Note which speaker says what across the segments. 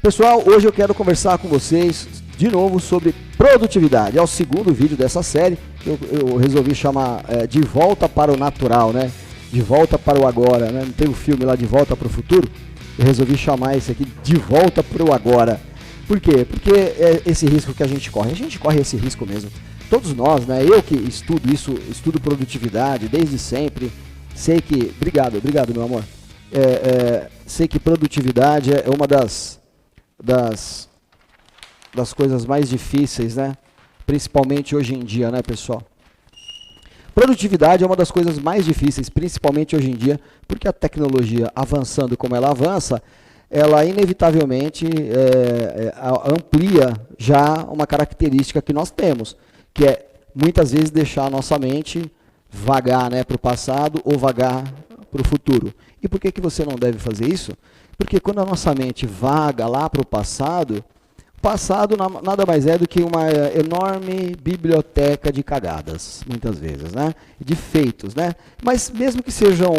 Speaker 1: Pessoal, hoje eu quero conversar com vocês de novo sobre produtividade. É o segundo vídeo dessa série que eu resolvi chamar De Volta para o Natural, né? De Volta para o Agora, né? Não tem um filme lá De Volta para o Futuro? Eu resolvi chamar esse aqui De Volta para o Agora. Por quê? Porque é esse risco que a gente corre esse risco mesmo. Todos nós, né? Eu que estudo isso, estudo produtividade desde sempre, sei que... Obrigado meu amor. Sei que produtividade é uma das coisas mais difíceis, né? Principalmente hoje em dia, né, pessoal? Produtividade é uma das coisas mais difíceis, principalmente hoje em dia, porque a tecnologia avançando como ela avança, ela inevitavelmente amplia já uma característica que nós temos, que é muitas vezes deixar a nossa mente vagar, né, para o passado ou vagar para o futuro. E por que você não deve fazer isso? Porque quando a nossa mente vaga lá para o passado nada mais é do que uma enorme biblioteca de cagadas, muitas vezes, né? De feitos, né? Mas mesmo que sejam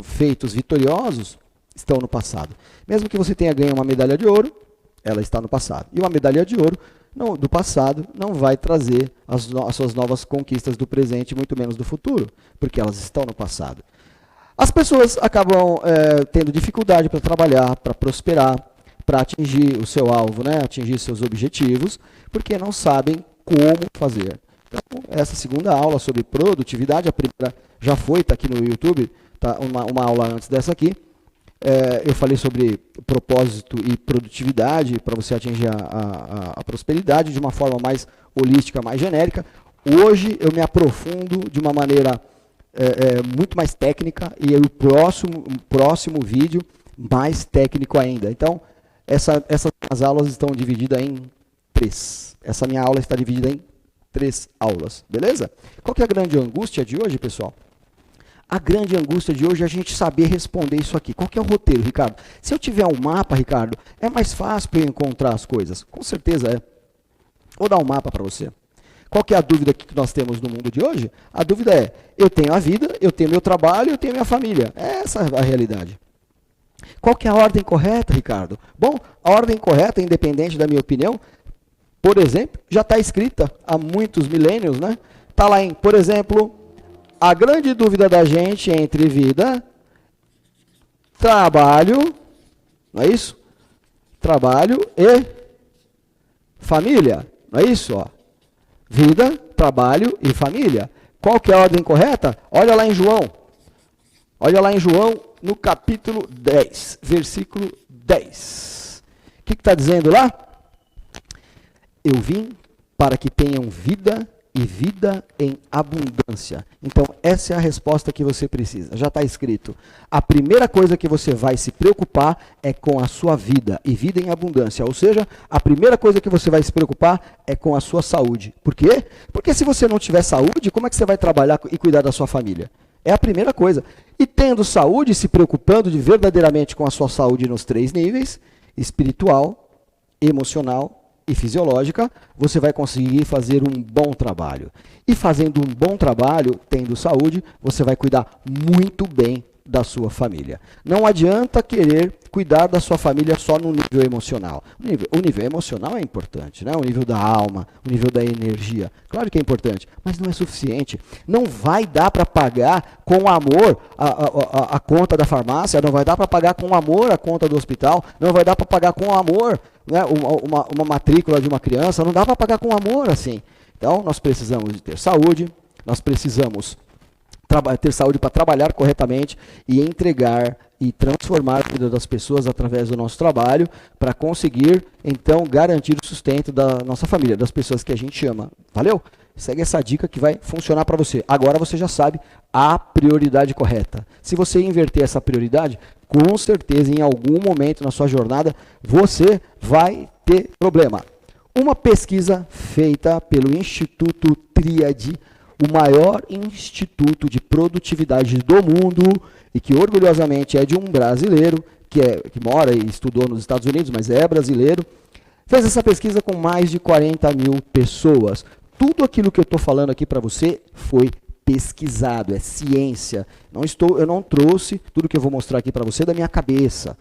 Speaker 1: feitos vitoriosos, estão no passado. Mesmo que você tenha ganho uma medalha de ouro, ela está no passado. E uma medalha de ouro do passado não vai trazer as suas novas conquistas do presente, muito menos do futuro, porque elas estão no passado. As pessoas acabam tendo dificuldade para trabalhar, para prosperar, para atingir o seu alvo, né? Atingir seus objetivos, porque não sabem como fazer. Então, essa segunda aula sobre produtividade, a primeira já foi, está aqui no YouTube, tá uma aula antes dessa aqui. Eu falei sobre propósito e produtividade para você atingir a prosperidade de uma forma mais holística, mais genérica. Hoje eu me aprofundo de uma maneira muito mais técnica e o próximo vídeo mais técnico ainda. Então, essas aulas estão divididas em 3. Essa minha aula está dividida em 3 aulas, beleza? Qual que é a grande angústia de hoje, pessoal? A grande angústia de hoje é a gente saber responder isso aqui. Qual que é o roteiro, Ricardo? Se eu tiver um mapa, Ricardo, é mais fácil para eu encontrar as coisas. Com certeza é. Vou dar um mapa para você. Qual que é a dúvida que nós temos no mundo de hoje? A dúvida é, eu tenho a vida, eu tenho meu trabalho, eu tenho minha família. Essa é a realidade. Qual que é a ordem correta, Ricardo? Bom, a ordem correta, independente da minha opinião, por exemplo, já está escrita há muitos milênios, né? Está lá em, por exemplo, a grande dúvida da gente entre vida, trabalho, não é isso? Trabalho e família, não é isso? Ó. Vida, trabalho e família. Qual que é a ordem correta? Olha lá em João. Olha lá em João, no capítulo 10, versículo 10. O que está dizendo lá? Eu vim para que tenham vida e vida em abundância. Então, essa é a resposta que você precisa. Já está escrito. A primeira coisa que você vai se preocupar é com a sua vida e vida em abundância. Ou seja, a primeira coisa que você vai se preocupar é com a sua saúde. Por quê? Porque se você não tiver saúde, como é que você vai trabalhar e cuidar da sua família? É a primeira coisa. E tendo saúde, se preocupando verdadeiramente com a sua saúde nos 3 níveis, espiritual, emocional e fisiológica, você vai conseguir fazer um bom trabalho. E fazendo um bom trabalho, tendo saúde, você vai cuidar muito bem da sua família. Não adianta querer cuidar da sua família só no nível emocional. O nível emocional é importante, né? O nível da alma, o nível da energia. Claro que é importante, mas não é suficiente. Não vai dar para pagar com amor a conta da farmácia, não vai dar para pagar com amor a conta do hospital, não vai dar para pagar com amor, né, uma matrícula de uma criança, não dá para pagar com amor assim. Então, nós precisamos de ter saúde, nós precisamos ter saúde para trabalhar corretamente e entregar e transformar a vida das pessoas através do nosso trabalho para conseguir, então, garantir o sustento da nossa família, das pessoas que a gente ama. Valeu? Segue essa dica que vai funcionar para você. Agora você já sabe a prioridade correta. Se você inverter essa prioridade, com certeza, em algum momento na sua jornada, você vai ter problema. Uma pesquisa feita pelo Instituto Tríade, o maior instituto de produtividade do mundo e que orgulhosamente é de um brasileiro que mora e estudou nos Estados Unidos, mas é brasileiro, fez essa pesquisa com mais de 40 mil pessoas. Tudo aquilo que eu estou falando aqui para você foi pesquisado, é ciência. Eu não trouxe tudo que eu vou mostrar aqui para você da minha cabeça.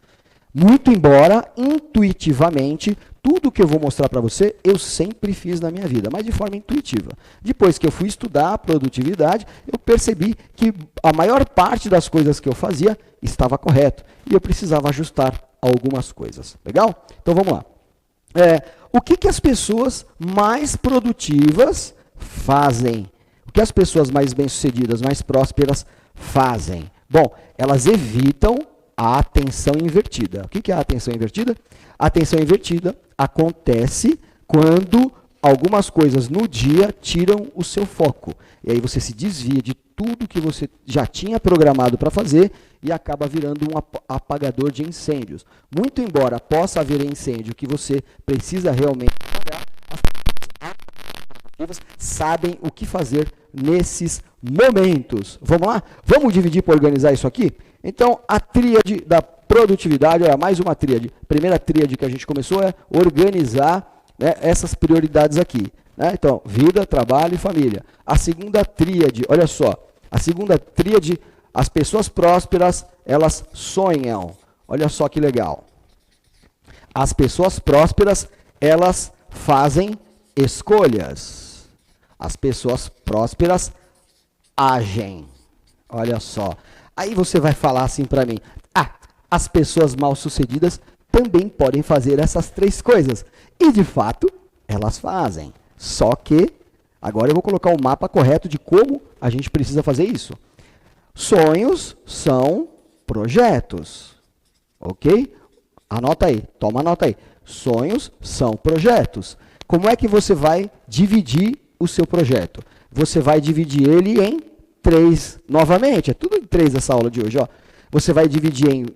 Speaker 1: Muito embora, intuitivamente, tudo que eu vou mostrar para você, eu sempre fiz na minha vida, mas de forma intuitiva. Depois que eu fui estudar a produtividade, eu percebi que a maior parte das coisas que eu fazia estava correto. E eu precisava ajustar algumas coisas. Legal? Então vamos lá. O que as pessoas mais produtivas fazem? O que as pessoas mais bem-sucedidas, mais prósperas fazem? Bom, elas evitam a atenção invertida. O que é a atenção invertida? A atenção invertida acontece quando algumas coisas no dia tiram o seu foco. E aí você se desvia de tudo que você já tinha programado para fazer e acaba virando um apagador de incêndios. Muito embora possa haver incêndio que você precisa realmente apagar, as pessoas sabem o que fazer nesses momentos. Vamos lá? Vamos dividir para organizar isso aqui? Então, a tríade da produtividade, olha, mais uma tríade. A primeira tríade que a gente começou é organizar, né, essas prioridades aqui. Né? Então, vida, trabalho e família. A segunda tríade, olha só, a segunda tríade, as pessoas prósperas, elas sonham. Olha só que legal. As pessoas prósperas, elas fazem escolhas. As pessoas prósperas agem. Olha só. Aí você vai falar assim para mim, as pessoas mal-sucedidas também podem fazer essas três coisas. E, de fato, elas fazem. Só que, agora eu vou colocar o mapa correto de como a gente precisa fazer isso. Sonhos são projetos. Ok? Anota aí, toma nota aí. Sonhos são projetos. Como é que você vai dividir o seu projeto? Você vai dividir ele em 3 novamente. É tudo em 3 essa aula de hoje. Ó. Você vai dividir em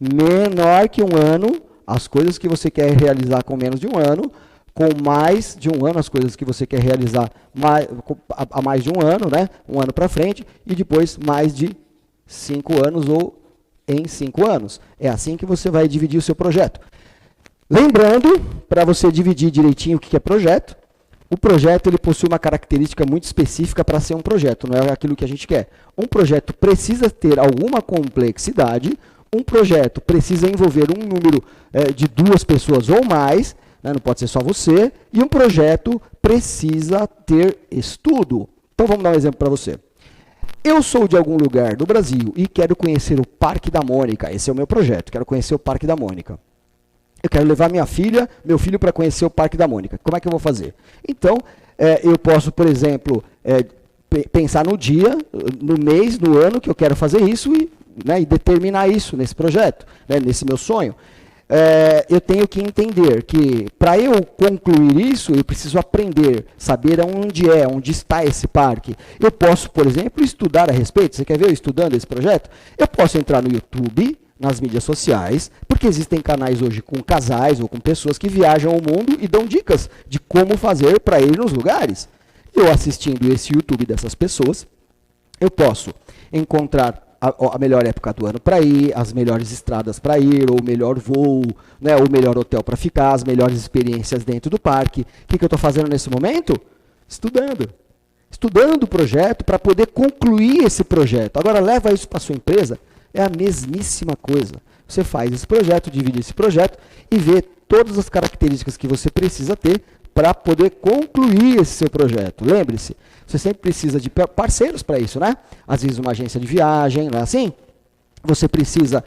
Speaker 1: menor que 1 ano, as coisas que você quer realizar com menos de 1 ano, com mais de 1 ano, as coisas que você quer realizar a mais de 1 ano, né? 1 ano para frente, e depois mais de 5 anos ou em 5 anos. É assim que você vai dividir o seu projeto. Lembrando, para você dividir direitinho o que é projeto, o projeto ele possui uma característica muito específica para ser um projeto, não é aquilo que a gente quer. Um projeto precisa ter alguma complexidade, um projeto precisa envolver um número de 2 pessoas ou mais, né, não pode ser só você, e um projeto precisa ter estudo. Então vamos dar um exemplo para você. Eu sou de algum lugar do Brasil e quero conhecer o Parque da Mônica, esse é o meu projeto, quero conhecer o Parque da Mônica. Eu quero levar minha filha, meu filho para conhecer o Parque da Mônica. Como é que eu vou fazer? Então, eu posso, por exemplo, pensar no dia, no mês, no ano que eu quero fazer isso e determinar isso nesse projeto, né, nesse meu sonho. Eu tenho que entender que, para eu concluir isso, eu preciso aprender, saber onde está esse parque. Eu posso, por exemplo, estudar a respeito. Você quer ver eu estudando esse projeto? Eu posso entrar no YouTube, nas mídias sociais, porque existem canais hoje com casais ou com pessoas que viajam o mundo e dão dicas de como fazer para ir nos lugares. Eu assistindo esse YouTube dessas pessoas, eu posso encontrar a melhor época do ano para ir, as melhores estradas para ir, ou o melhor voo, né, o melhor hotel para ficar, as melhores experiências dentro do parque. O que eu estou fazendo nesse momento? Estudando. Estudando o projeto para poder concluir esse projeto. Agora, leva isso para a sua empresa. É a mesmíssima coisa. Você faz esse projeto, divide esse projeto e vê todas as características que você precisa ter para poder concluir esse seu projeto. Lembre-se, você sempre precisa de parceiros para isso, né? Às vezes uma agência de viagem, não é assim? Você precisa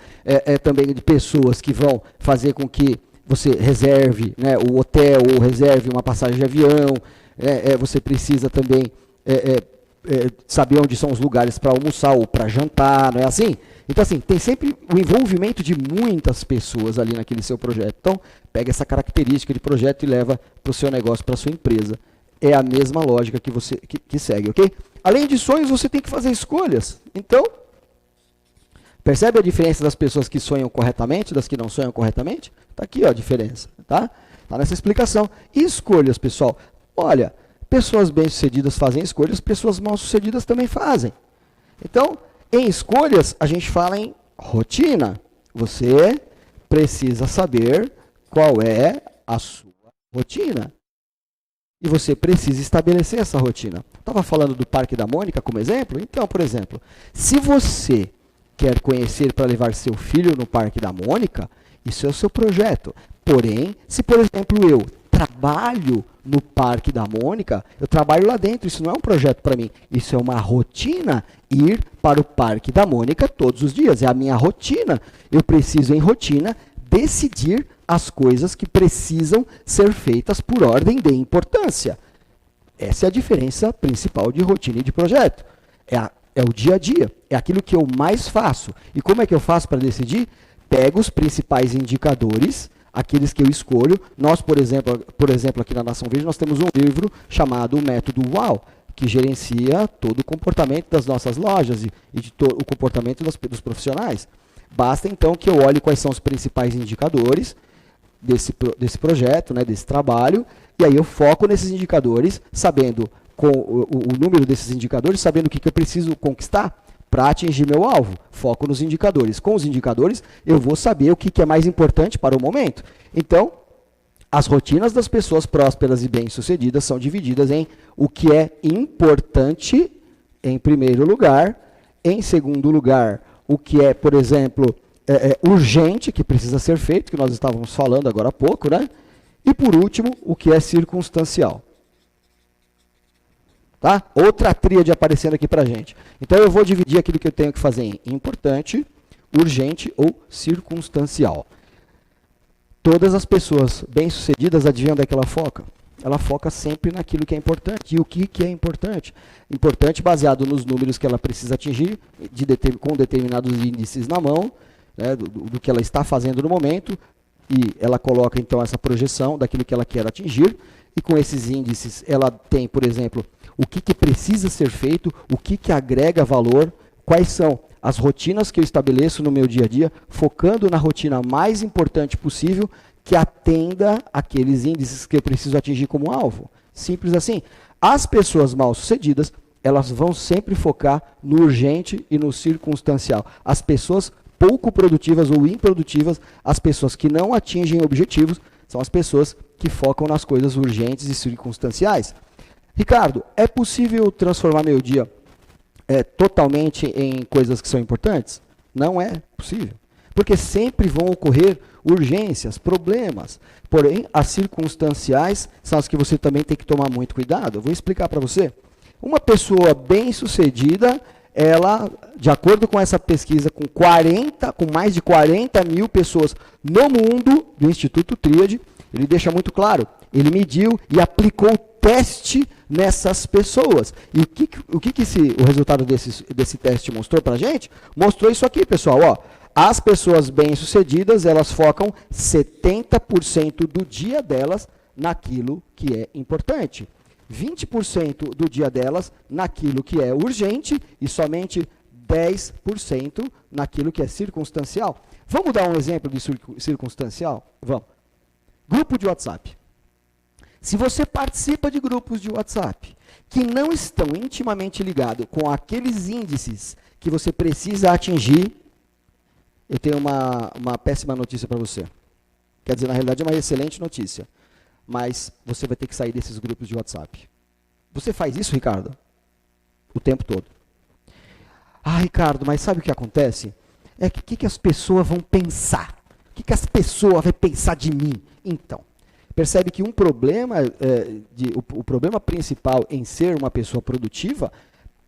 Speaker 1: também de pessoas que vão fazer com que você reserve, né, o hotel ou reserve uma passagem de avião. Você precisa também saber onde são os lugares para almoçar ou para jantar, não é assim? Então, assim, tem sempre o envolvimento de muitas pessoas ali naquele seu projeto. Então, pega essa característica de projeto e leva para o seu negócio, para a sua empresa. É a mesma lógica que você que segue, ok? Além de sonhos, você tem que fazer escolhas. Então, percebe a diferença das pessoas que sonham corretamente, das que não sonham corretamente? Está aqui ó, a diferença, tá? Está nessa explicação. E escolhas, pessoal? Olha, pessoas bem-sucedidas fazem escolhas, pessoas mal-sucedidas também fazem. Então, em escolhas, a gente fala em rotina. Você precisa saber qual é a sua rotina. E você precisa estabelecer essa rotina. Estava falando do Parque da Mônica como exemplo? Então, por exemplo, se você quer conhecer para levar seu filho no Parque da Mônica, Isso é o seu projeto. Porém, se, por exemplo, eu trabalho no Parque da Mônica, eu trabalho lá dentro, isso não é um projeto para mim, isso é uma rotina, ir para o Parque da Mônica todos os dias, é a minha rotina. Eu preciso, em rotina, decidir as coisas que precisam ser feitas por ordem de importância. Essa é a diferença principal de rotina e de projeto. É o dia a dia, é aquilo que eu mais faço. E como é que eu faço para decidir? Pego os principais indicadores, aqueles que eu escolho. Nós, por exemplo, aqui na Nação Verde, nós temos um livro chamado O Método UAU, que gerencia todo o comportamento das nossas lojas e de todo o comportamento dos profissionais. Basta, então, que eu olhe quais são os principais indicadores desse projeto, né, desse trabalho, e aí eu foco nesses indicadores, sabendo com o número desses indicadores, sabendo o que eu preciso conquistar para atingir meu alvo. Foco nos indicadores. Com os indicadores, eu vou saber o que é mais importante para o momento. Então, as rotinas das pessoas prósperas e bem-sucedidas são divididas em o que é importante, em primeiro lugar, em segundo lugar, o que é, por exemplo, urgente, que precisa ser feito, que nós estávamos falando agora há pouco, né? E, por último, o que é circunstancial. Tá? Outra tríade aparecendo aqui para a gente. Então, eu vou dividir aquilo que eu tenho que fazer em importante, urgente ou circunstancial. Todas as pessoas bem-sucedidas, adivinham onde é que ela foca? Ela foca sempre naquilo que é importante. E o que é importante? Importante baseado nos números que ela precisa atingir, com determinados índices na mão, né, do que ela está fazendo no momento, e ela coloca, então, essa projeção daquilo que ela quer atingir, e com esses índices ela tem, por exemplo, o que precisa ser feito, o que agrega valor, quais são as rotinas que eu estabeleço no meu dia a dia, focando na rotina mais importante possível, que atenda aqueles índices que eu preciso atingir como alvo. Simples assim. As pessoas mal-sucedidas, elas vão sempre focar no urgente e no circunstancial. As pessoas pouco produtivas ou improdutivas, as pessoas que não atingem objetivos, são as pessoas que focam nas coisas urgentes e circunstanciais. Ricardo, é possível transformar meu dia totalmente em coisas que são importantes? Não é possível. Porque sempre vão ocorrer urgências, problemas. Porém, as circunstanciais são as que você também tem que tomar muito cuidado. Eu vou explicar para você. Uma pessoa bem-sucedida, ela, de acordo com essa pesquisa, com mais de 40 mil pessoas no mundo, do Instituto Tríade, ele deixa muito claro, ele mediu e aplicou teste nessas pessoas. E o resultado desse teste mostrou para a gente? Mostrou isso aqui, pessoal. Ó, as pessoas bem-sucedidas, elas focam 70% do dia delas naquilo que é importante. 20% do dia delas naquilo que é urgente e somente 10% naquilo que é circunstancial. Vamos dar um exemplo de circunstancial? Vamos. Grupo de WhatsApp. Se você participa de grupos de WhatsApp que não estão intimamente ligados com aqueles índices que você precisa atingir, eu tenho uma péssima notícia para você. Quer dizer, na realidade é uma excelente notícia. Mas você vai ter que sair desses grupos de WhatsApp. Você faz isso, Ricardo? O tempo todo. Ah, Ricardo, mas sabe o que acontece? É que o que as pessoas vão pensar? O que as pessoas vão pensar de mim? Então, percebe que o problema principal em ser uma pessoa produtiva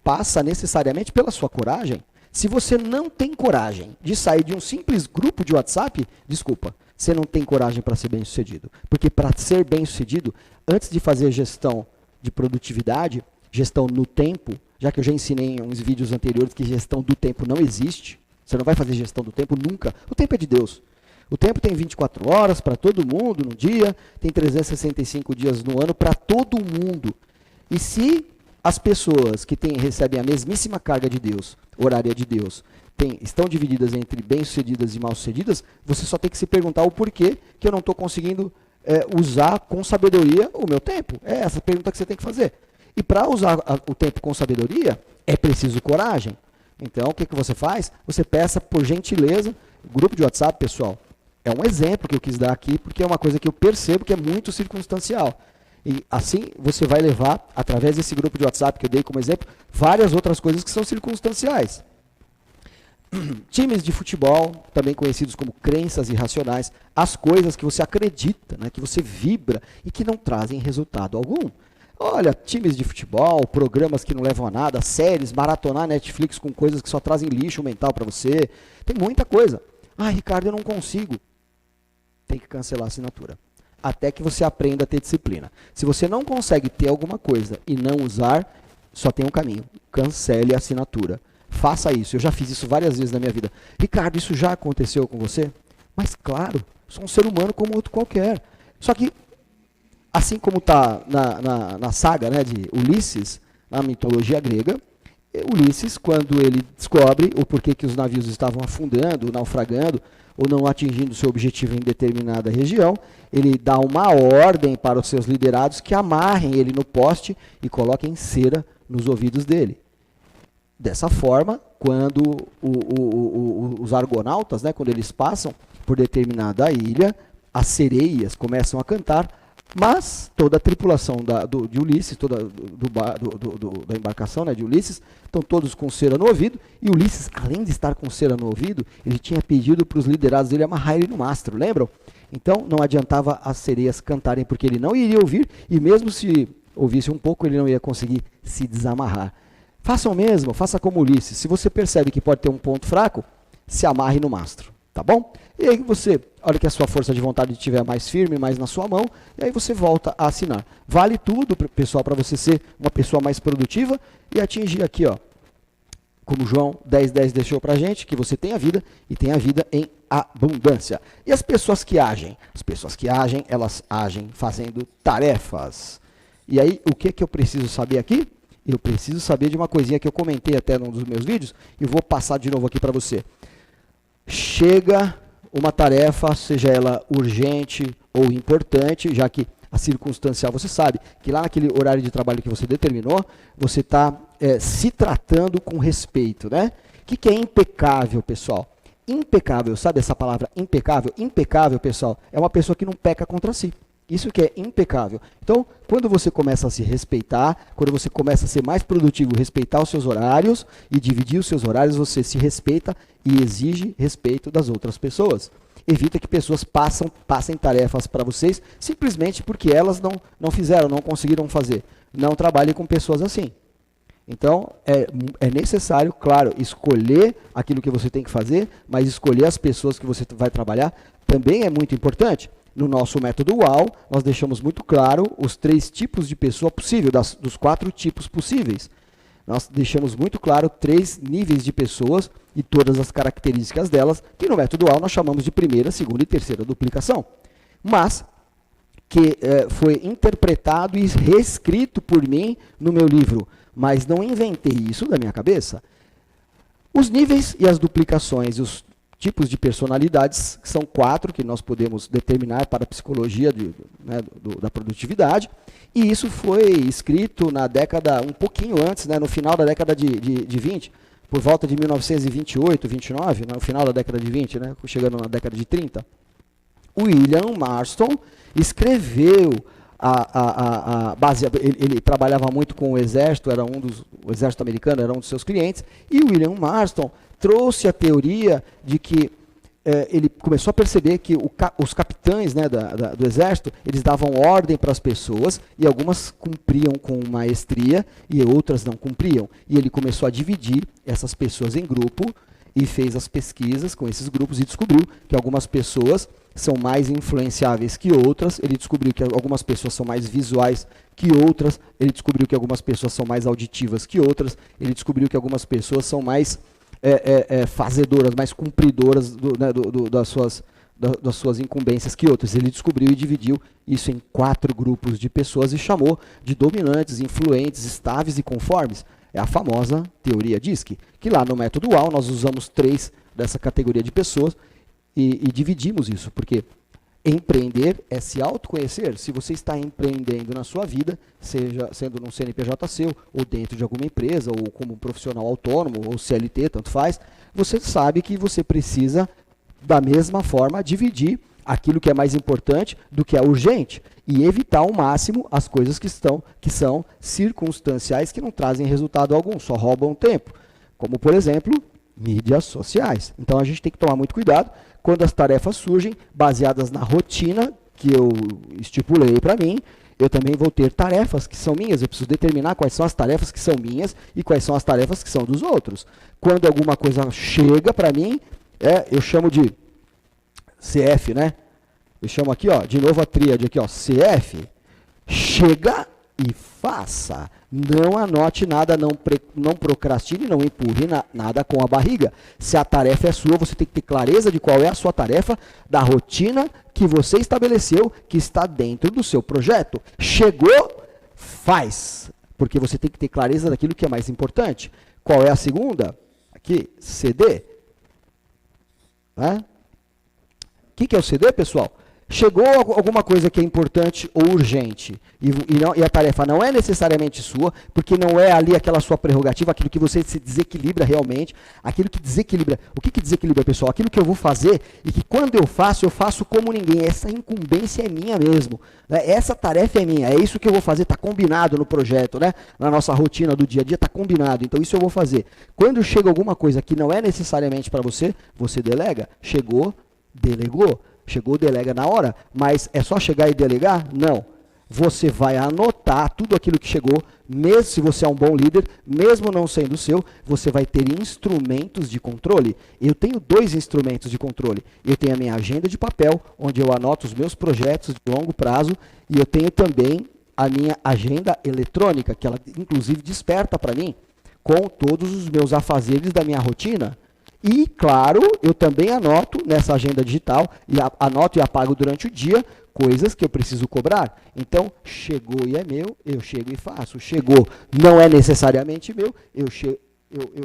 Speaker 1: passa necessariamente pela sua coragem. Se você não tem coragem de sair de um simples grupo de WhatsApp, desculpa, você não tem coragem para ser bem-sucedido. Porque para ser bem-sucedido, antes de fazer gestão de produtividade, gestão no tempo, já que eu já ensinei em uns vídeos anteriores que gestão do tempo não existe, você não vai fazer gestão do tempo nunca. O tempo é de Deus. O tempo tem 24 horas para todo mundo no dia, tem 365 dias no ano para todo mundo. E se as pessoas que recebem a mesmíssima carga de Deus, horária de Deus, estão divididas entre bem-sucedidas e mal-sucedidas, você só tem que se perguntar o porquê que eu não estou conseguindo usar com sabedoria o meu tempo. É essa a pergunta que você tem que fazer. E para usar o tempo com sabedoria, é preciso coragem. Então, o que você faz? Você peça, por gentileza, grupo de WhatsApp, pessoal, é um exemplo que eu quis dar aqui, porque é uma coisa que eu percebo que é muito circunstancial. E assim você vai levar, através desse grupo de WhatsApp que eu dei como exemplo, várias outras coisas que são circunstanciais. Times de futebol, também conhecidos como crenças irracionais, as coisas que você acredita, né, que você vibra e que não trazem resultado algum. Olha, times de futebol, programas que não levam a nada, séries, maratonar Netflix com coisas que só trazem lixo mental para você. Tem muita coisa. Ah, Ricardo, eu não consigo. Tem que cancelar a assinatura. Até que você aprenda a ter disciplina. Se você não consegue ter alguma coisa e não usar, só tem um caminho. Cancele a assinatura. Faça isso. Eu já fiz isso várias vezes na minha vida. Ricardo, isso já aconteceu com você? Mas claro, sou um ser humano como outro qualquer. Só que, assim como está na saga, né, de Ulisses, na mitologia grega, Ulisses, quando ele descobre o porquê que os navios estavam afundando, naufragando, ou não atingindo seu objetivo em determinada região, ele dá uma ordem para os seus liderados que amarrem ele no poste e coloquem cera nos ouvidos dele. Dessa forma, quando os argonautas, né, quando eles passam por determinada ilha, as sereias começam a cantar, mas toda a tripulação de Ulisses, da embarcação, né, de Ulisses, estão todos com cera no ouvido, e Ulisses, além de estar com cera no ouvido, ele tinha pedido para os liderados dele amarrar ele no mastro, lembram? Então não adiantava as sereias cantarem, porque ele não iria ouvir, e mesmo se ouvisse um pouco, ele não ia conseguir se desamarrar. Faça o mesmo, faça como Ulisses. Se você percebe que pode ter um ponto fraco, se amarre no mastro, tá bom? E aí você, a hora que a sua força de vontade estiver mais firme, mais na sua mão, e aí você volta a assinar. Vale tudo, pessoal, para você ser uma pessoa mais produtiva e atingir aqui, ó, como João 10:10 deixou para a gente, que você tem a vida e tem a vida em abundância. E as pessoas que agem? As pessoas que agem, elas agem fazendo tarefas. E aí, o que eu preciso saber aqui? Eu preciso saber de uma coisinha que eu comentei até num dos meus vídeos, e vou passar de novo aqui para você. Chega uma tarefa, seja ela urgente ou importante, já que a circunstancial, você sabe que lá naquele horário de trabalho que você determinou, você está se tratando com respeito, né? O que é impecável, pessoal? Impecável, sabe essa palavra impecável? Impecável, pessoal, é uma pessoa que não peca contra si. Isso que é impecável. Então, quando você começa a se respeitar, quando você começa a ser mais produtivo, respeitar os seus horários e dividir os seus horários, você se respeita e exige respeito das outras pessoas. Evita que pessoas passem tarefas para vocês simplesmente porque elas não fizeram, não conseguiram fazer. Não trabalhe com pessoas assim. Então, é necessário, claro, escolher aquilo que você tem que fazer, mas escolher as pessoas que você vai trabalhar também é muito importante. No nosso método UAU, nós deixamos muito claro os 3 tipos de pessoa possível, dos 4 tipos possíveis. Nós deixamos muito claro 3 níveis de pessoas e todas as características delas, que no método UAU nós chamamos de primeira, segunda e terceira duplicação. Mas que foi interpretado e reescrito por mim no meu livro, mas não inventei isso da minha cabeça. Os níveis e as duplicações e os tipos de personalidades, que são 4 que nós podemos determinar para a psicologia da produtividade, e isso foi escrito na década, um pouquinho antes, né, no final da década de 20, por volta de 1928, 29, no final da década de 20, né, chegando na década de 30. William Marston escreveu ele trabalhava muito com o exército, o exército americano era um dos seus clientes, e William Marston trouxe a teoria de que ele começou a perceber que os capitães, né, do exército, eles davam ordem para as pessoas, e algumas cumpriam com maestria e outras não cumpriam. E ele começou a dividir essas pessoas em grupo e fez as pesquisas com esses grupos e descobriu que algumas pessoas são mais influenciáveis que outras, ele descobriu que algumas pessoas são mais visuais que outras, ele descobriu que algumas pessoas são mais auditivas que outras, ele descobriu que algumas pessoas são mais fazedoras, mais cumpridoras das suas incumbências que outras. Ele descobriu e dividiu isso em 4 grupos de pessoas e chamou de dominantes, influentes, estáveis e conformes. É a famosa teoria DISC, que lá no método UAU nós usamos 3 dessa categoria de pessoas e dividimos isso, porque empreender é se autoconhecer. Se você está empreendendo na sua vida, seja sendo num CNPJ seu, ou dentro de alguma empresa, ou como profissional autônomo, ou CLT, tanto faz, você sabe que você precisa, da mesma forma, dividir aquilo que é mais importante do que é urgente e evitar ao máximo as coisas que são circunstanciais, que não trazem resultado algum, só roubam tempo. Como, por exemplo, Mídias sociais. Então, a gente tem que tomar muito cuidado quando as tarefas surgem baseadas na rotina que eu estipulei para mim. Eu também vou ter tarefas que são minhas, eu preciso determinar quais são as tarefas que são minhas e quais são as tarefas que são dos outros. Quando alguma coisa chega para mim, eu chamo de CF, né? Eu chamo aqui, ó, de novo a tríade aqui, ó, CF, chega e faça. Não anote nada, não procrastine, não empurre nada com a barriga. Se a tarefa é sua, você tem que ter clareza de qual é a sua tarefa, da rotina que você estabeleceu, que está dentro do seu projeto. Chegou, faz. Porque você tem que ter clareza daquilo que é mais importante. Qual é a segunda? Aqui, CD. O que é o CD, pessoal? Chegou alguma coisa que é importante ou urgente, e a tarefa não é necessariamente sua, porque não é ali aquela sua prerrogativa, aquilo que você se desequilibra realmente, aquilo que desequilibra. O que desequilibra, pessoal? Aquilo que eu vou fazer e que quando eu faço como ninguém. Essa incumbência é minha mesmo. Né? Essa tarefa é minha, é isso que eu vou fazer, está combinado no projeto, né? Na nossa rotina do dia a dia está combinado, então isso eu vou fazer. Quando chega alguma coisa que não é necessariamente para você, você delega. Chegou, delegou. Chegou, delega na hora, mas é só chegar e delegar? Não. Você vai anotar tudo aquilo que chegou, mesmo se você é um bom líder, mesmo não sendo seu, você vai ter instrumentos de controle. Eu tenho 2 instrumentos de controle. Eu tenho a minha agenda de papel, onde eu anoto os meus projetos de longo prazo, e eu tenho também a minha agenda eletrônica, que ela inclusive desperta para mim com todos os meus afazeres da minha rotina. E, claro, eu também anoto nessa agenda digital, e anoto e apago durante o dia, coisas que eu preciso cobrar. Então, chegou e é meu, eu chego e faço. Chegou, não é necessariamente meu,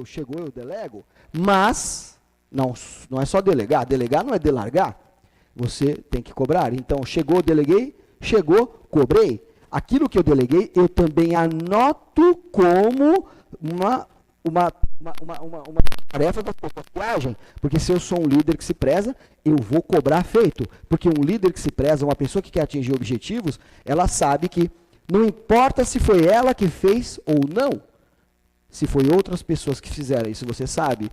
Speaker 1: chegou, eu delego. Mas, não é só delegar. Delegar não é delargar. Você tem que cobrar. Então, chegou, deleguei, chegou, cobrei. Aquilo que eu deleguei, eu também anoto como uma tarefa das pessoas que agem, porque se eu sou um líder que se preza, eu vou cobrar feito, porque um líder que se preza, uma pessoa que quer atingir objetivos, ela sabe que não importa se foi ela que fez ou não, se foi outras pessoas que fizeram isso, você sabe,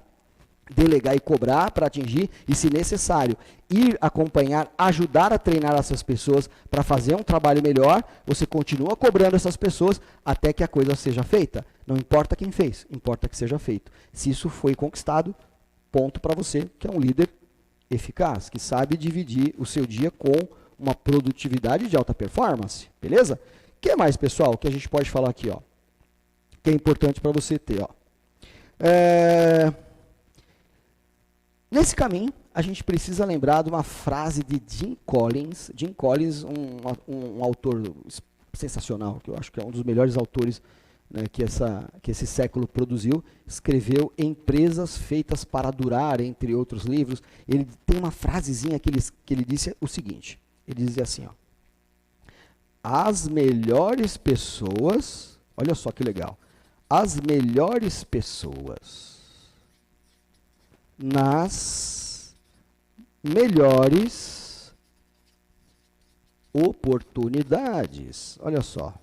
Speaker 1: delegar e cobrar para atingir, e se necessário, ir acompanhar, ajudar a treinar essas pessoas para fazer um trabalho melhor, você continua cobrando essas pessoas até que a coisa seja feita. Não importa quem fez, importa que seja feito. Se isso foi conquistado, ponto para você, que é um líder eficaz, que sabe dividir o seu dia com uma produtividade de alta performance, beleza? O que mais, pessoal, que a gente pode falar aqui, ó, que é importante para você ter, ó. Nesse caminho, a gente precisa lembrar de uma frase de Jim Collins. Jim Collins, um autor sensacional, que eu acho que é um dos melhores autores, né, que esse século produziu, escreveu Empresas Feitas para Durar, entre outros livros. Ele tem uma frasezinha que ele disse o seguinte, ele dizia assim, ó, as melhores pessoas, olha só que legal, as melhores pessoas nas melhores oportunidades. Olha só.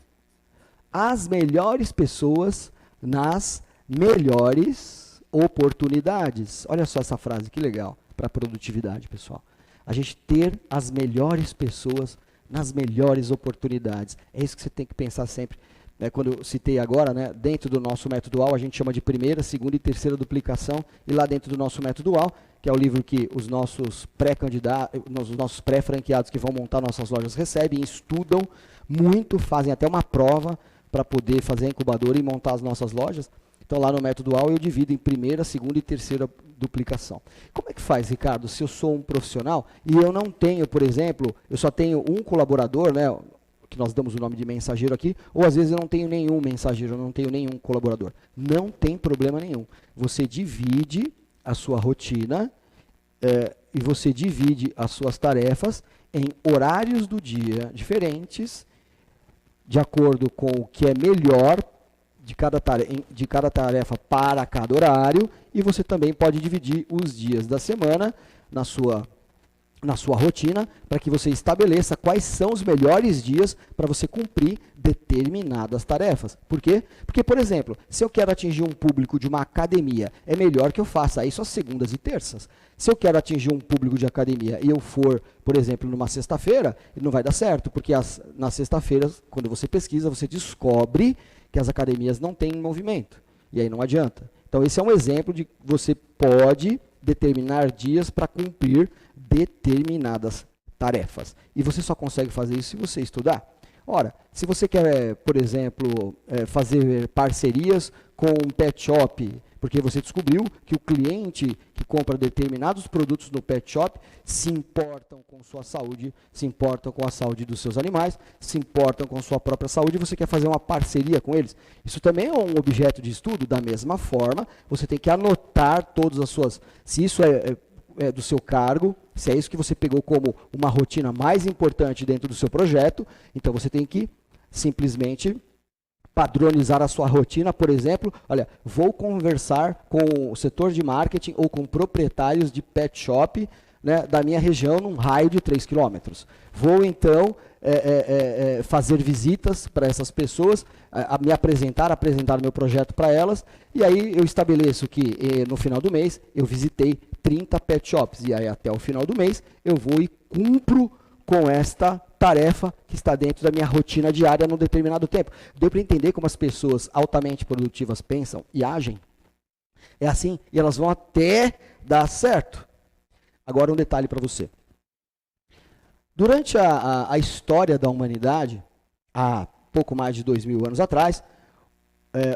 Speaker 1: As melhores pessoas nas melhores oportunidades. Olha só essa frase, que legal, para produtividade, pessoal. A gente ter as melhores pessoas nas melhores oportunidades. É isso que você tem que pensar sempre. Quando eu citei agora, né, dentro do nosso método AL, a gente chama de primeira, segunda e terceira duplicação, e lá dentro do nosso método AL, que é o livro que os nossos pré-candidatos, os nossos pré-franqueados que vão montar nossas lojas recebem, estudam muito, fazem até uma prova para poder fazer a incubadora e montar as nossas lojas. Então, lá no método AL, eu divido em primeira, segunda e terceira duplicação. Como é que faz, Ricardo, se eu sou um profissional e eu não tenho, por exemplo, eu só tenho um colaborador, né, que nós damos o nome de mensageiro aqui, ou às vezes eu não tenho nenhum mensageiro, eu não tenho nenhum colaborador. Não tem problema nenhum. Você divide a sua rotina e você divide as suas tarefas em horários do dia diferentes, de acordo com o que é melhor de cada tarefa para cada horário, e você também pode dividir os dias da semana na sua na sua rotina, para que você estabeleça quais são os melhores dias para você cumprir determinadas tarefas. Por quê? Porque, por exemplo, se eu quero atingir um público de uma academia, é melhor que eu faça isso às segundas e terças. Se eu quero atingir um público de academia e eu for, por exemplo, numa sexta-feira, não vai dar certo, porque na sexta-feira, quando você pesquisa, você descobre que as academias não têm movimento. E aí não adianta. Então, esse é um exemplo de que você pode determinar dias para cumprir determinadas tarefas. E você só consegue fazer isso se você estudar. Ora, se você quer, por exemplo, fazer parcerias com um pet shop, porque você descobriu que o cliente que compra determinados produtos no pet shop se importam com sua saúde, se importam com a saúde dos seus animais, se importam com sua própria saúde, e você quer fazer uma parceria com eles. Isso também é um objeto de estudo. Da mesma forma, você tem que anotar todas as suas... Se isso é do seu cargo, se é isso que você pegou como uma rotina mais importante dentro do seu projeto, então você tem que simplesmente padronizar a sua rotina. Por exemplo, olha, vou conversar com o setor de marketing ou com proprietários de pet shop, né, da minha região num raio de 3 quilômetros. Vou então fazer visitas para essas pessoas, me apresentar meu projeto para elas, e aí eu estabeleço que no final do mês eu visitei 30 pet shops, e aí até o final do mês eu vou e cumpro com esta tarefa que está dentro da minha rotina diária num determinado tempo. Deu para entender como as pessoas altamente produtivas pensam e agem? É assim, e elas vão até dar certo. Agora um detalhe para você. Durante a história da humanidade, há pouco mais de 2000 anos atrás,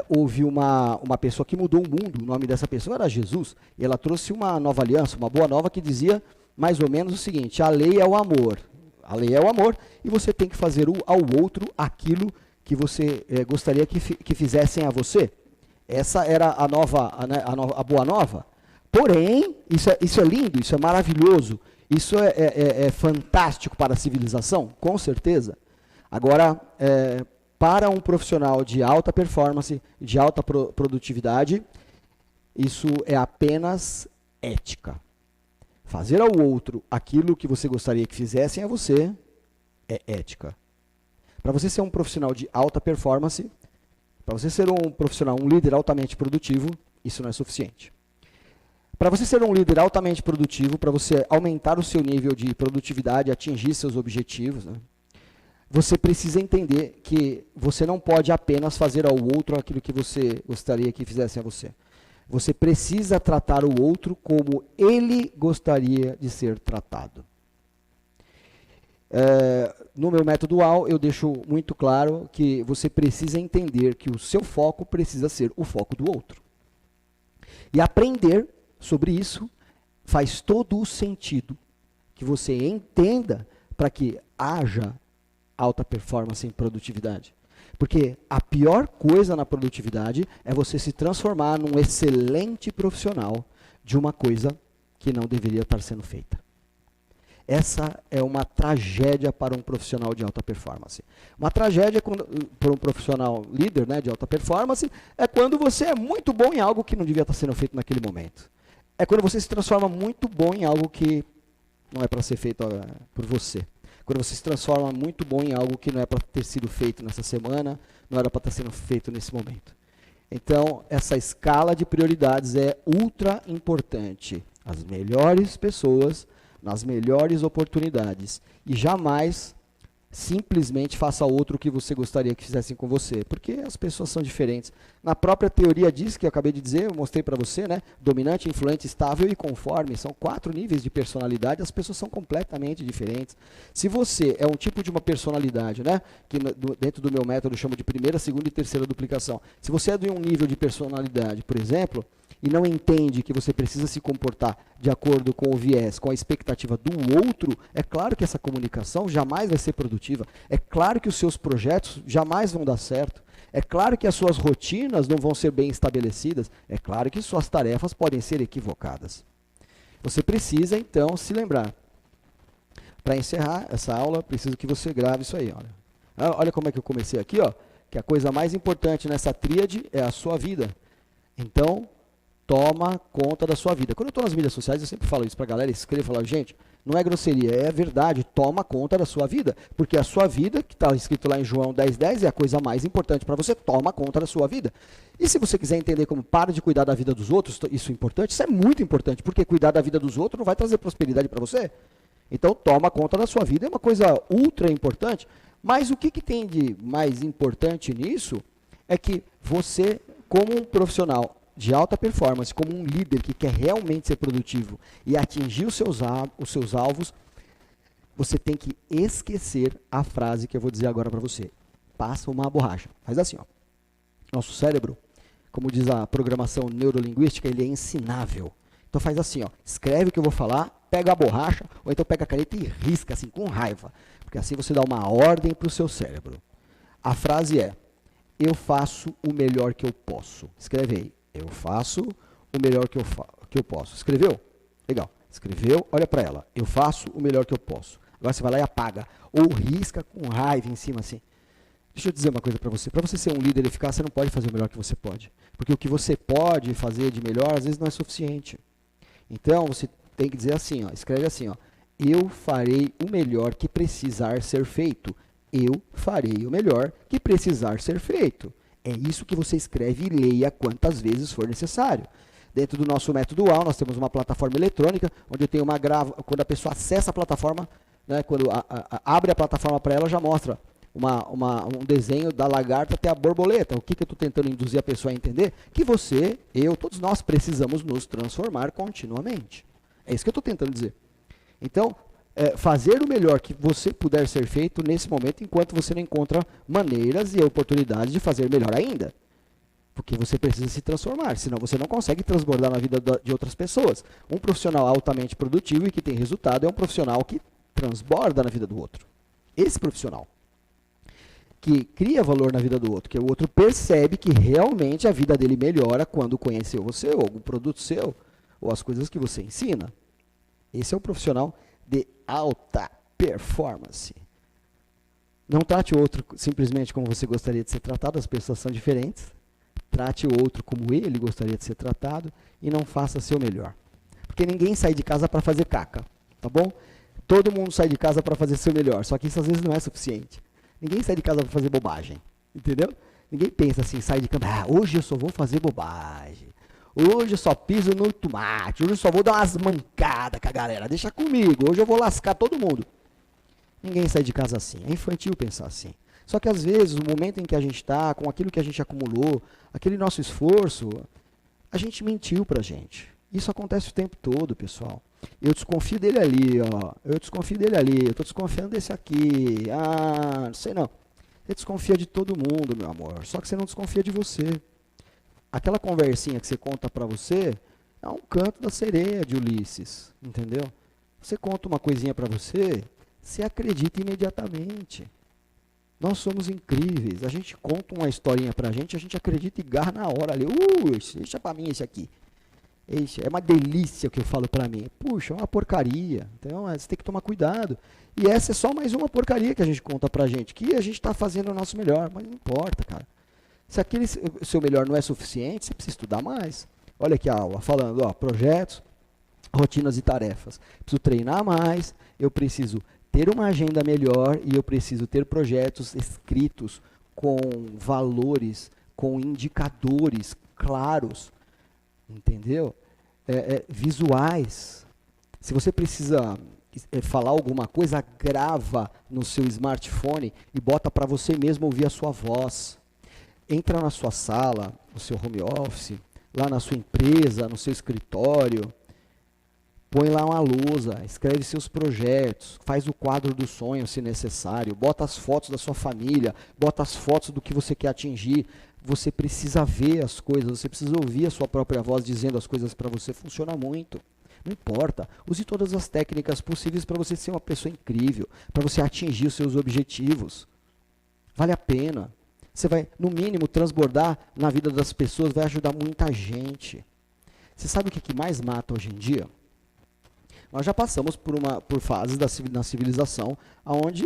Speaker 1: houve uma pessoa que mudou o mundo. O nome dessa pessoa era Jesus. E ela trouxe uma nova aliança, uma boa nova, que dizia mais ou menos o seguinte: a lei é o amor. A lei é o amor, e você tem que fazer ao outro aquilo que você gostaria que fizessem a você. Essa era a boa nova. Porém, isso é lindo, isso é maravilhoso, isso é fantástico para a civilização, com certeza. Agora, para um profissional de alta performance, de alta produtividade, isso é apenas ética. Fazer ao outro aquilo que você gostaria que fizessem a você é ética. Para você ser um profissional de alta performance, para você ser um profissional, um líder altamente produtivo, isso não é suficiente. Para você ser um líder altamente produtivo, para você aumentar o seu nível de produtividade, atingir seus objetivos, né, você precisa entender que você não pode apenas fazer ao outro aquilo que você gostaria que fizessem a você. Você precisa tratar o outro como ele gostaria de ser tratado. No meu método UAU, eu deixo muito claro que você precisa entender que o seu foco precisa ser o foco do outro. E aprender sobre isso faz todo o sentido que você entenda para que haja alta performance em produtividade. Porque a pior coisa na produtividade é você se transformar num excelente profissional de uma coisa que não deveria estar sendo feita. Essa é uma tragédia para um profissional de alta performance. Uma tragédia para um profissional líder, né, de alta performance é quando você é muito bom em algo que não devia estar sendo feito naquele momento. É quando você se transforma muito bom em algo que não é para ser feito por você. Quando você se transforma muito bom em algo que não é para ter sido feito nessa semana, não era para estar sendo feito nesse momento. Então, essa escala de prioridades é ultra importante. As melhores pessoas, nas melhores oportunidades. E jamais simplesmente faça ao outro o que você gostaria que fizessem com você, porque as pessoas são diferentes. Na própria teoria diz, que eu acabei de dizer, eu mostrei para você, né? Dominante, influente, estável e conforme. São 4 níveis de personalidade, as pessoas são completamente diferentes. Se você é um tipo de uma personalidade, né? Que dentro do meu método eu chamo de primeira, segunda e terceira duplicação. Se você é de um nível de personalidade, por exemplo, e não entende que você precisa se comportar de acordo com o viés, com a expectativa do outro, é claro que essa comunicação jamais vai ser produtiva. É claro que os seus projetos jamais vão dar certo. É claro que as suas rotinas não vão ser bem estabelecidas. É claro que suas tarefas podem ser equivocadas. Você precisa, então, se lembrar. Para encerrar essa aula, preciso que você grave isso aí. Olha como é que eu comecei aqui, ó, que a coisa mais importante nessa tríade é a sua vida. Então, toma conta da sua vida. Quando eu estou nas mídias sociais, eu sempre falo isso para a galera, escrevo, falo, gente, não é grosseria, é verdade, toma conta da sua vida, porque a sua vida, que está escrito lá em João 10:10, é a coisa mais importante para você, toma conta da sua vida. E se você quiser entender como para de cuidar da vida dos outros, isso é importante, isso é muito importante, porque cuidar da vida dos outros não vai trazer prosperidade para você. Então, toma conta da sua vida, é uma coisa ultra importante, mas o que tem de mais importante nisso é que você, como um profissional de alta performance, como um líder que quer realmente ser produtivo e atingir os seus alvos, você tem que esquecer a frase que eu vou dizer agora para você. Passa uma borracha. Faz assim, ó. Nosso cérebro, como diz a programação neurolinguística, ele é ensinável. Então faz assim, ó. Escreve o que eu vou falar, pega a borracha, ou então pega a caneta e risca assim, com raiva. Porque assim você dá uma ordem para o seu cérebro. A frase é: eu faço o melhor que eu posso. Escreve aí. Eu faço o melhor que eu posso. Escreveu? Legal. Escreveu, olha para ela. Eu faço o melhor que eu posso. Agora você vai lá e apaga. Ou risca com raiva em cima assim. Deixa eu dizer uma coisa para você. Para você ser um líder eficaz, você não pode fazer o melhor que você pode. Porque o que você pode fazer de melhor, às vezes não é suficiente. Então, você tem que dizer assim, ó, escreve assim, ó. Eu farei o melhor que precisar ser feito. Eu farei o melhor que precisar ser feito. É isso que você escreve e leia quantas vezes for necessário. Dentro do nosso método UAU, nós temos uma plataforma eletrônica, onde eu tenho uma quando a pessoa acessa a plataforma, né, quando abre a plataforma para ela, já mostra um desenho da lagarta até a borboleta. O que eu estou tentando induzir a pessoa a entender? Que você, eu, todos nós precisamos nos transformar continuamente. É isso que eu estou tentando dizer. Então, fazer o melhor que você puder ser feito nesse momento, enquanto você não encontra maneiras e oportunidades de fazer melhor ainda. Porque você precisa se transformar, senão você não consegue transbordar na vida de outras pessoas. Um profissional altamente produtivo e que tem resultado é um profissional que transborda na vida do outro. Esse profissional que cria valor na vida do outro, que o outro percebe que realmente a vida dele melhora quando conheceu você, ou algum produto seu, ou as coisas que você ensina. Esse é o profissional de alta performance. Não trate o outro simplesmente como você gostaria de ser tratado, as pessoas são diferentes. Trate o outro como ele gostaria de ser tratado e não faça seu melhor. Porque ninguém sai de casa para fazer caca, tá bom? Todo mundo sai de casa para fazer seu melhor, só que isso às vezes não é suficiente. Ninguém sai de casa para fazer bobagem, entendeu? Ninguém pensa assim, sai de casa, hoje eu só vou fazer bobagem. Hoje eu só piso no tomate, hoje eu só vou dar umas mancadas com a galera, deixa comigo, hoje eu vou lascar todo mundo. Ninguém sai de casa assim, é infantil pensar assim. Só que às vezes, no momento em que a gente está, com aquilo que a gente acumulou, aquele nosso esforço, a gente mentiu pra gente. Isso acontece o tempo todo, pessoal. Eu desconfio dele ali, ó. Eu desconfio dele ali, eu estou desconfiando desse aqui. Ah, não sei não. Você desconfia de todo mundo, meu amor. Só que você não desconfia de você. Aquela conversinha que você conta pra você é um canto da sereia de Ulisses, entendeu? Você conta uma coisinha pra você, você acredita imediatamente. Nós somos incríveis. A gente conta uma historinha pra gente, a gente acredita e garra na hora ali. Deixa pra mim esse aqui. É uma delícia o que eu falo pra mim. Puxa, é uma porcaria. Então, você tem que tomar cuidado. E essa é só mais uma porcaria que a gente conta pra gente, que a gente tá fazendo o nosso melhor, mas não importa, cara. Se aquele seu melhor não é suficiente, você precisa estudar mais. Olha aqui a aula, falando, ó, projetos, rotinas e tarefas. Preciso treinar mais, eu preciso ter uma agenda melhor e eu preciso ter projetos escritos com valores, com indicadores claros, entendeu? Visuais. Se você precisa falar alguma coisa, grava no seu smartphone e bota para você mesmo ouvir a sua voz. Entra na sua sala, no seu home office, lá na sua empresa, no seu escritório, põe lá uma lousa, escreve seus projetos, faz o quadro do sonho se necessário, bota as fotos da sua família, bota as fotos do que você quer atingir. Você precisa ver as coisas, você precisa ouvir a sua própria voz dizendo as coisas para você. Funciona muito. Não importa. Use todas as técnicas possíveis para você ser uma pessoa incrível, para você atingir os seus objetivos. Vale a pena. Você vai, no mínimo, transbordar na vida das pessoas, vai ajudar muita gente. Você sabe o que mais mata hoje em dia? Nós já passamos por fases na civilização onde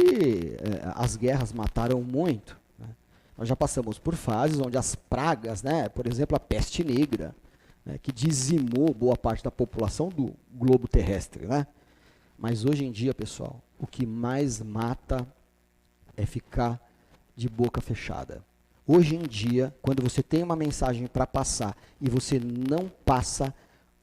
Speaker 1: as guerras mataram muito. Né? Nós já passamos por fases onde as pragas, né, por exemplo, a peste negra, né, que dizimou boa parte da população do globo terrestre, né? Mas hoje em dia, pessoal, o que mais mata é ficar de boca fechada. Hoje em dia, quando você tem uma mensagem para passar e você não passa,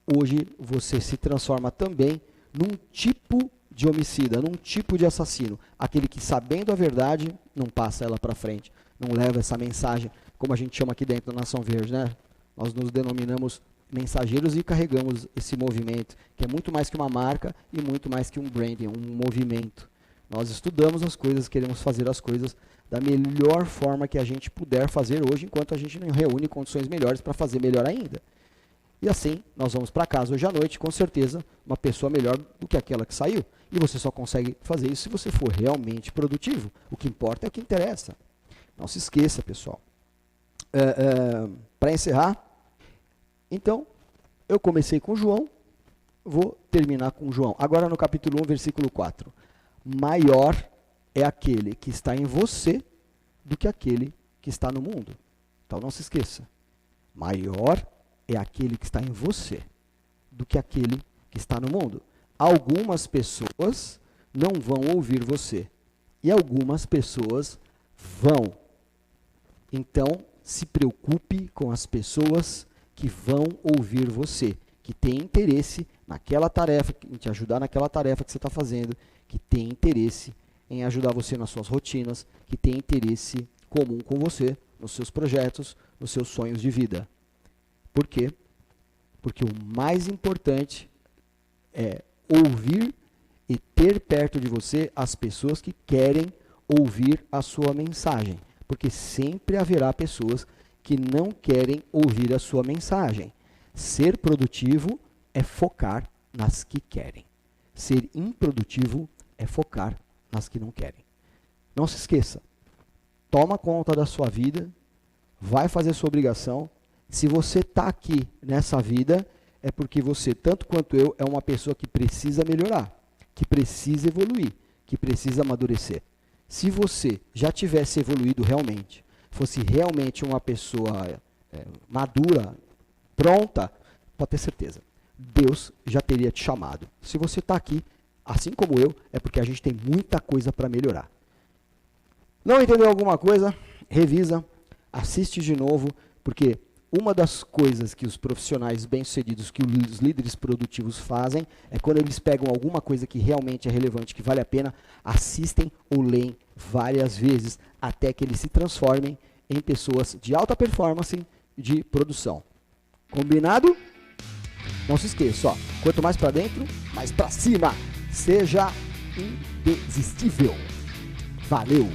Speaker 1: hoje você se transforma também num tipo de homicida, num tipo de assassino. Aquele que, sabendo a verdade, não passa ela para frente, não leva essa mensagem, como a gente chama aqui dentro da Nação Verde, né? Nós nos denominamos mensageiros e carregamos esse movimento, que é muito mais que uma marca e muito mais que um branding, um movimento. Nós estudamos as coisas, queremos fazer as coisas da melhor forma que a gente puder fazer hoje, enquanto a gente não reúne condições melhores para fazer melhor ainda. E assim, nós vamos para casa hoje à noite, com certeza, uma pessoa melhor do que aquela que saiu. E você só consegue fazer isso se você for realmente produtivo. O que importa é o que interessa. Não se esqueça, pessoal. Para encerrar, então, eu comecei com João, vou terminar com João. Agora no capítulo 1, versículo 4. Maior é aquele que está em você do que aquele que está no mundo. Então não se esqueça. Maior é aquele que está em você do que aquele que está no mundo. Algumas pessoas não vão ouvir você e algumas pessoas vão. Então, se preocupe com as pessoas que vão ouvir você, que têm interesse naquela tarefa, em te ajudar naquela tarefa que você está fazendo, que tem interesse em ajudar você nas suas rotinas, que tem interesse comum com você, nos seus projetos, nos seus sonhos de vida. Por quê? Porque o mais importante é ouvir e ter perto de você as pessoas que querem ouvir a sua mensagem. Porque sempre haverá pessoas que não querem ouvir a sua mensagem. Ser produtivo é focar nas que querem. Ser improdutivo é focar nas que não querem. Não se esqueça. Toma conta da sua vida, vai fazer sua obrigação. Se você está aqui nessa vida, é porque você, tanto quanto eu, é uma pessoa que precisa melhorar, que precisa evoluir, que precisa amadurecer. Se você já tivesse evoluído realmente, fosse realmente uma pessoa madura, pronta, pode ter certeza, Deus já teria te chamado. Se você está aqui, assim como eu, é porque a gente tem muita coisa para melhorar. Não entendeu alguma coisa? Revisa, assiste de novo, porque uma das coisas que os profissionais bem-sucedidos, que os líderes produtivos fazem, é quando eles pegam alguma coisa que realmente é relevante, que vale a pena, assistem ou leem várias vezes, até que eles se transformem em pessoas de alta performance de produção. Combinado? Não se esqueça, ó, quanto mais para dentro, mais para cima. Seja indesistível. Valeu!